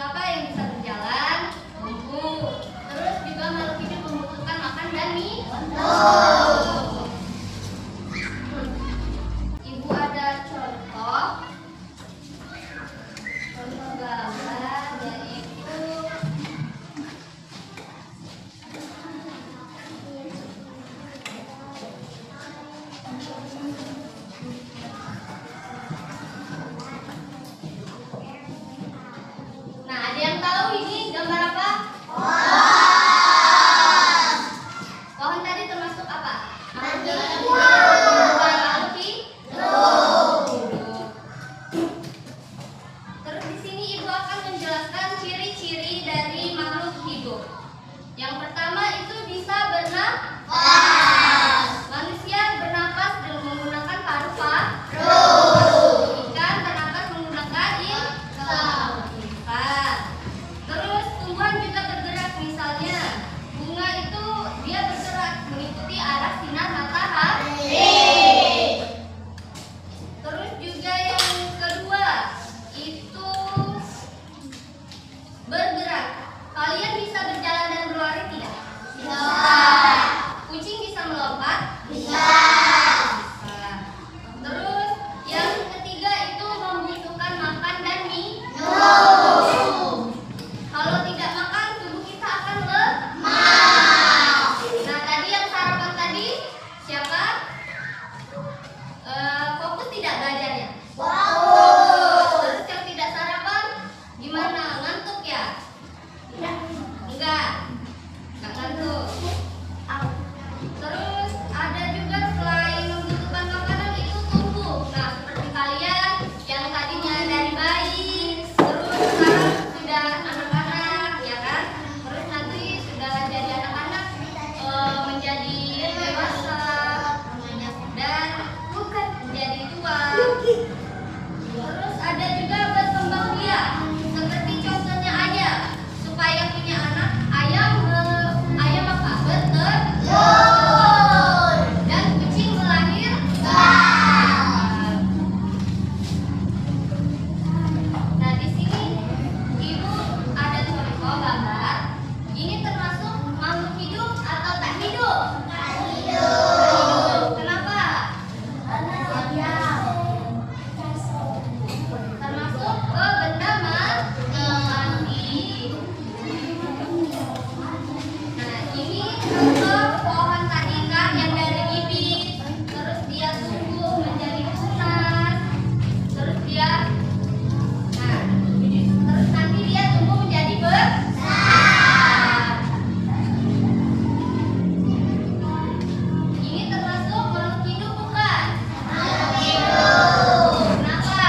apa yang bisa berjalan? Tumbuh. Terus juga makhluk hidup membutuhkan makan dan minum. Ibu ada contoh gambar yaitu ada yang tahu ini gambar apa? Pohon tadi termasuk apa? Makhluk hidup. Terus di sini ibu akan menjelaskan ciri-ciri dari makhluk hidup. Yang pertama itu bisa bernafas. Manusia bernafas dengan menggunakan paru-paru. Ikan bernafas menggunakan insang. Terus tumbuhan juga bergerak, misalnya bunga itu dia bergerak mengikuti arah sinar matahari. Terus juga yang kedua itu bergerak. Kalian bisa berjalan dan berlari tidak? Bisa. Kucing bisa melompat? Bisa. Terus yang ketiga itu membutuhkan makan dan minum. Kalau tidak makan, tubuh kita akan lemah. Nah, tadi yang sarapan tadi siapa? Fokus tidak belajarnya? Terus yang tidak sarapan gimana? Ngantuk ya? Enggak ngantuk. Terus ada juga selain membutuhkan makanan itu tumbuh. Nah, seperti kalian yang tadinya dari bayi, terus sekarang sudah anak-anak, ya kan? Terus nanti sudah jadi anak-anak, menjadi dewasa, dan menjadi tua. Terus ada juga berkembang biak, seperti contohnya ayam. Supaya punya anak, ayam apa? Bertelur. Dan kucing melahirkan. Nah, di sini ibu ada contoh gambar. Ini termasuk makhluk hidup atau tak hidup? Tak hidup. Kenapa? Termasuk ke benda mati. Nah, ini contoh pohon tadi kan yang dari bibit, terus dia tumbuh menjadi tunas, terus nanti dia tumbuh menjadi besar. Ini termasuk makhluk hidup bukan? Makhluk hidup. Kenapa?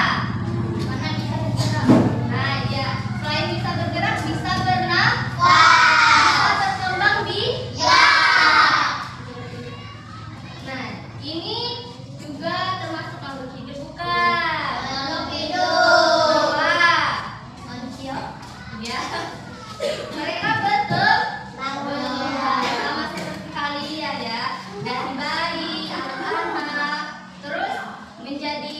Karena bisa bergerak. Nah, ya, selain bisa bergerak, bisa bernafas, berkembang biak. Nah, ini juga termasuk makhluk hidup bukan? Makhluk hidup. Wah, manusia? Ya. Mereka berkembang sama seperti kalian ya. Dari bayi, anak-anak, terus menjadi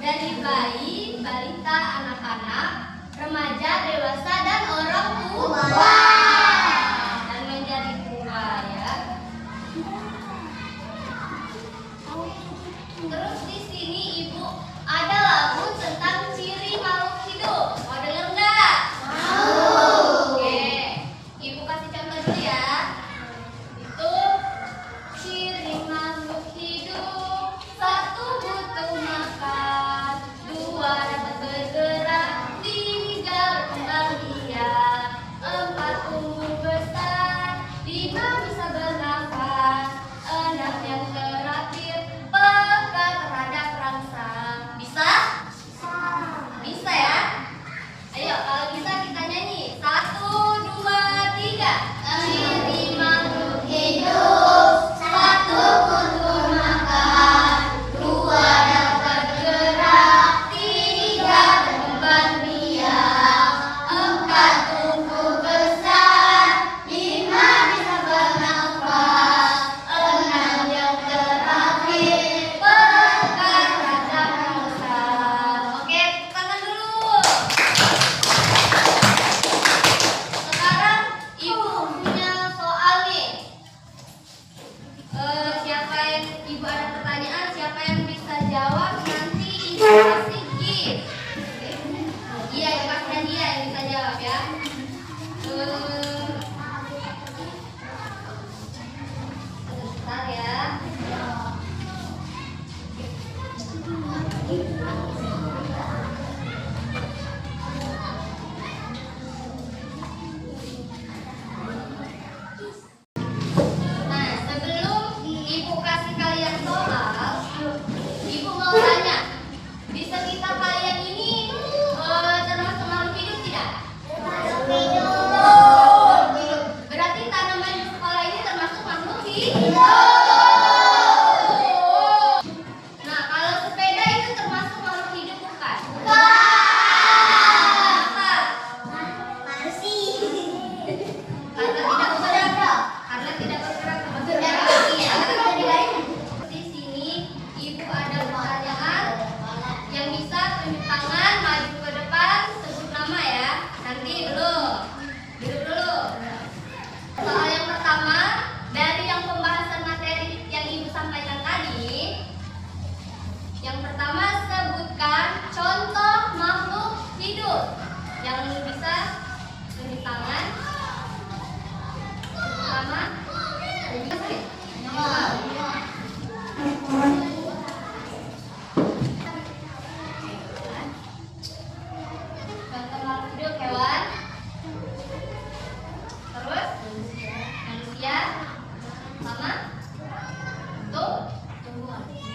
dari bayi, balita, anak-anak, remaja, dewasa, dan orang tua. Dan menjadi tua ya. Terus di sini ibu ada lagu tentang ciri makhluk hidup. Mau denger nggak? Mau. Oke, ibu kasih contoh dulu ya. Itu ciri makhluk hidup: 1 butuh makan, 2 dapat bergerak, Sebentar ya. Nah, sebelum Ibu kasih kalian soal, Ibu mau tanya, di sekitar kalian ini termasuk makhluk hidup tidak? Termasuk hidup. Berarti tanaman di sekolah ini termasuk makhluk hidup. Nah, kalau sepeda itu termasuk makhluk hidup bukan? Kenapa? Karena tidak bergerak. Di sini Ibu ada pertanyaan yang bisa tunjuk tangan maju ke depan sebut nama ya. Nanti belum. Duduk dulu. Soal yang pertama dari yang pembahasan materi yang Ibu sampaikan tadi. Yang pertama sebutkan contoh makhluk hidup yang bisa tunjuk tangan. Pertama. Contoh makhluk hidup hewan. Terus manusia sama tuh.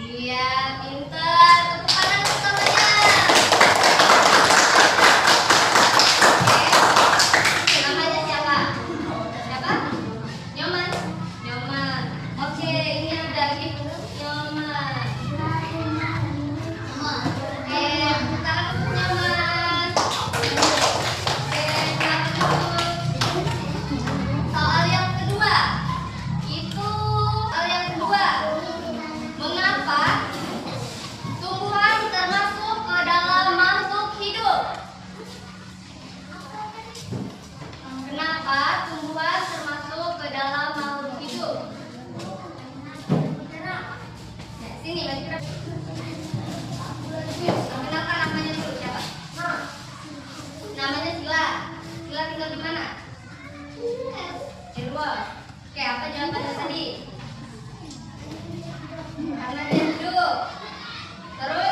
Iya, pintar. Tepuk tangan untuk semuanya. Oke. Namanya siapa? Siapa? Nyoman. Nyoman. Oke, ini ada gift Nyoman. Oke, tepuk tangan untuk Nyoman. Oke, selamat duduk. Soal yang kedua. Soal yang kedua. Mengapa tumbuhan termasuk ke dalam makhluk hidup? Kenapa tumbuhan termasuk ke dalam makhluk hidup? Nah, sini bagi kenalkan namanya dulu siapa? Namanya Sila. Sila tinggal di mana? Di luar. Oke, apa jawabannya tadi? Karena dia hidup. Terus